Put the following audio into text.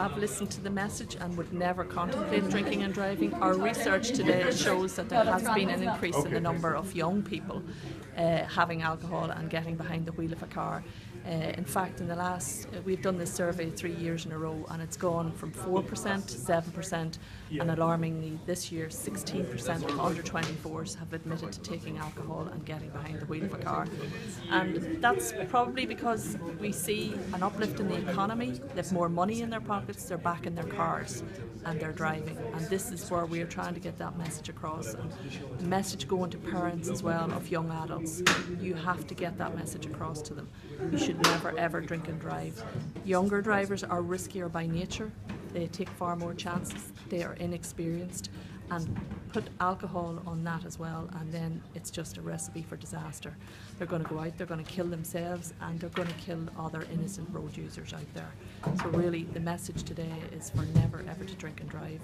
have listened to the message and would never contemplate drinking and driving. Our research today shows that there has been an increase in the number of young people having alcohol and getting behind the wheel of a car. In fact, in the last, we've done this survey 3 years in a row, and it's gone from 4% to 7%, and alarmingly this year 16% of under 24s have admitted to taking alcohol and getting behind the wheel of a car. And that's probably because we see an uplift in the economy. They've more money in their pockets, they're back in their cars and they're driving, and this is where we're trying to get that message across, and the message going to parents as well of young adults. You have to get that message across to them. You should never ever drink and drive. Younger drivers are riskier by nature, they take far more chances, they are inexperienced, and put alcohol on that as well, and then it's just a recipe for disaster. They're going to go out, they're going to kill themselves, and they're going to kill other innocent road users out there. So really the message today is for never ever to drink and drive.